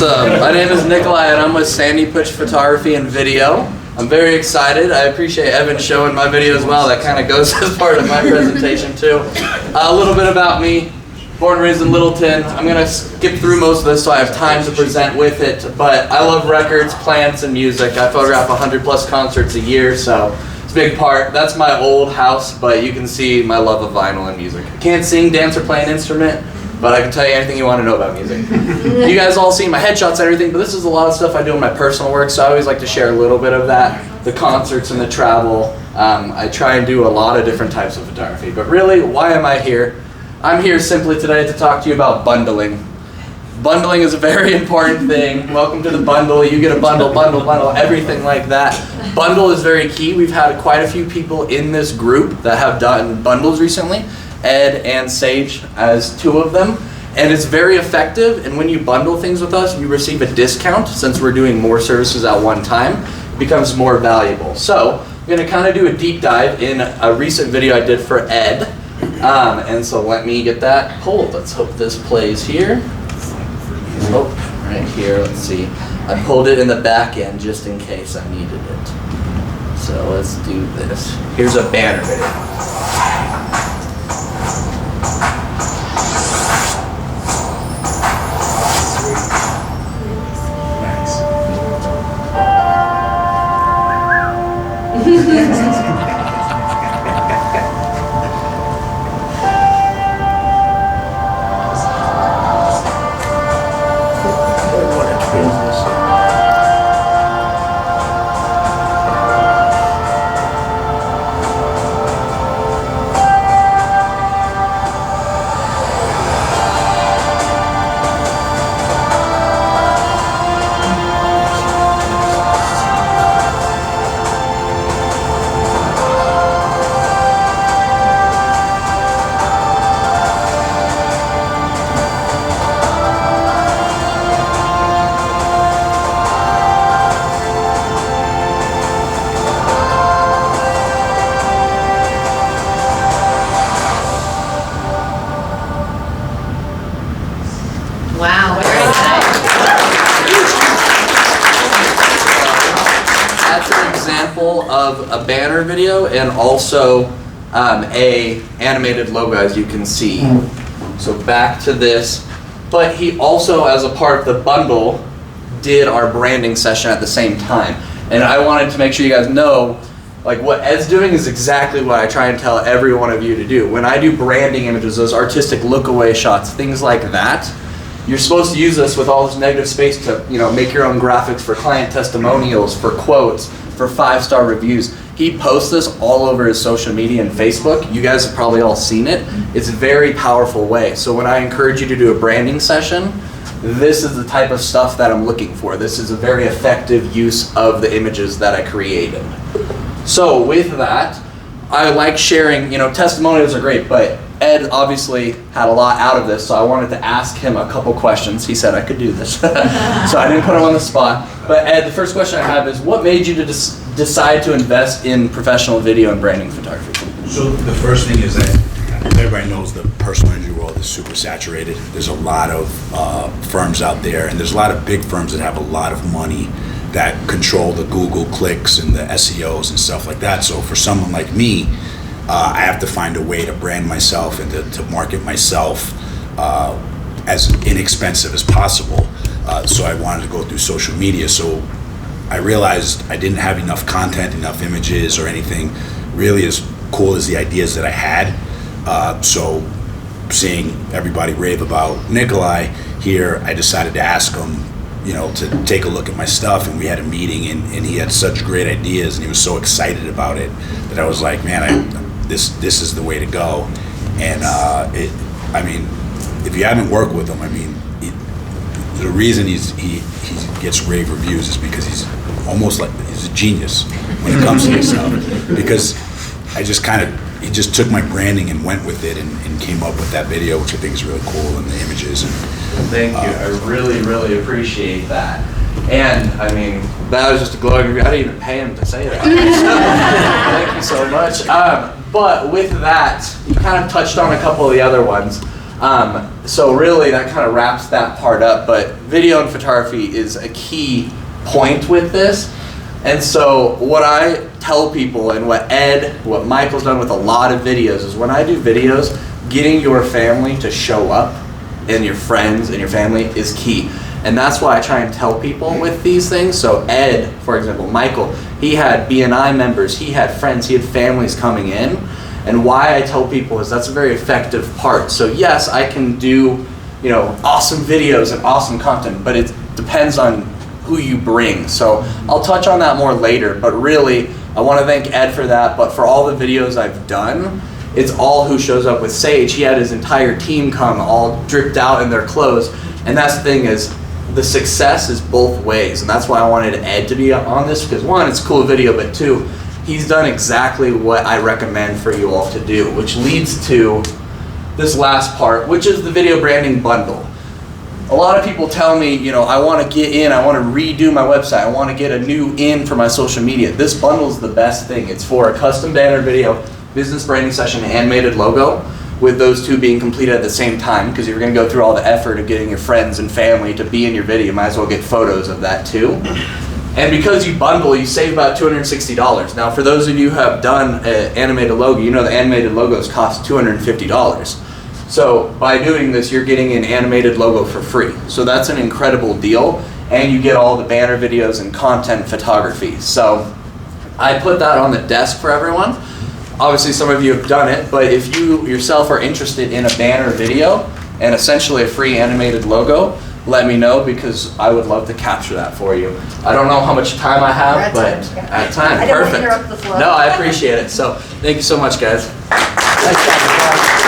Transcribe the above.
Awesome. My name is Nikolai and I'm with Sandy Push Photography and Video. I'm very excited. I appreciate Evan showing my video as well. That kind of goes as part of my presentation too. A little bit about me. Born and raised in Littleton. I'm going to skip through most of this so I have time to present with it. But I love records, plants, and music. I photograph 100+ concerts a year, so it's a big part. That's my old house, but you can see my love of vinyl and music. I can't sing, dance, or play an instrument, but I can tell you anything you want to know about music. You guys all seen my headshots and everything, but this is a lot of stuff I do in my personal work, so I always like to share a little bit of that. The concerts and the travel. I try and do a lot of different types of photography, but really, why am I here? I'm here simply today to talk to you about bundling. Bundling is a very important thing. Welcome to the bundle. You get a bundle, everything like that. Bundle is very key. We've had quite a few people in this group that have done bundles recently. Ed and Sage as two of them, and it's very effective. And when you bundle things with us, you receive a discount. Since we're doing more services at one time, it becomes more valuable. So I'm going to kind of do a deep dive in a recent video I did for Ed, and so let me get that pulled. Let's hope this plays here. Oh, right here. Let's see. I pulled it in the back end just in case I needed it. So let's do this. Here's a banner video. Wow, very nice. That's an example of a banner video and also a animated logo, as you can see. So back to this. But he also, as a part of the bundle, did our branding session at the same time. And I wanted to make sure you guys know, like, what Ed's doing is exactly what I try and tell every one of you to do. When I do branding images, those artistic look-away shots, things like that, you're supposed to use this with all this negative space to, make your own graphics for client testimonials, for quotes, for 5-star reviews. He posts this all over his social media and Facebook. You guys have probably all seen it. It's a very powerful way. So when I encourage you to do a branding session, this is the type of stuff that I'm looking for. This is a very effective use of the images that I created. So with that, I like sharing, testimonials are great, but Ed obviously had a lot out of this, so I wanted to ask him a couple questions. He said I could do this, so I didn't put him on the spot. But Ed, the first question I have is, what made you to decide to invest in professional video and branding photography? So the first thing is that everybody knows the personal injury world is super saturated. There's a lot of firms out there, and there's a lot of big firms that have a lot of money that control the Google clicks and the SEOs and stuff like that. So for someone like me, I have to find a way to brand myself and to market myself as inexpensive as possible. So I wanted to go through social media. So I realized I didn't have enough content, enough images or anything really as cool as the ideas that I had. So seeing everybody rave about Nikolai here, I decided to ask him, to take a look at my stuff, and we had a meeting, and he had such great ideas, and he was so excited about it that I was like, man, this is the way to go. And if you haven't worked with him, the reason he gets rave reviews is because he's almost like he's a genius when it comes to this stuff. Because he just took my branding and went with it and came up with that video, which I think is really cool, and the images. And thank you. I really, really appreciate that. And that was just a glowing review. I didn't even pay him to say that. Thank you so much. But with that, you kind of touched on a couple of the other ones. So really that kind of wraps that part up, but video and photography is a key point with this. And so what I tell people, and what Michael's done with a lot of videos, is when I do videos, getting your family to show up and your friends and your family is key. And that's why I try and tell people with these things. So Ed, for example, Michael, he had BNI members, he had friends, he had families coming in. And why I tell people is that's a very effective part. So yes, I can do, awesome videos and awesome content, but it depends on who you bring. So I'll touch on that more later, but really I want to thank Ed for that. But for all the videos I've done, it's all who shows up with Sage. He had his entire team come all dripped out in their clothes. And that's the thing, is the success is both ways. And that's why I wanted Ed to be on this, because one, it's a cool video, but two, he's done exactly what I recommend for you all to do, which leads to this last part, which is the video branding bundle. A lot of people tell me, I want to get in, I want to redo my website, I want to get a new in for my social media. This bundle is the best thing. It's for a custom banner video, business branding session, and animated logo, with those two being completed at the same time, because you're going to go through all the effort of getting your friends and family to be in your video. You might as well get photos of that too. And because you bundle, you save about $260. Now, for those of you who have done an animated logo, the animated logos cost $250. So by doing this, you're getting an animated logo for free. So that's an incredible deal. And you get all the banner videos and content photography. So I put that on the desk for everyone. Obviously, some of you have done it, but if you yourself are interested in a banner video and essentially a free animated logo, let me know, because I would love to capture that for you. I don't know how much time I have, but at time, I didn't want to perfect. interrupt the flow. No, I appreciate it. So thank you so much, guys. Nice job.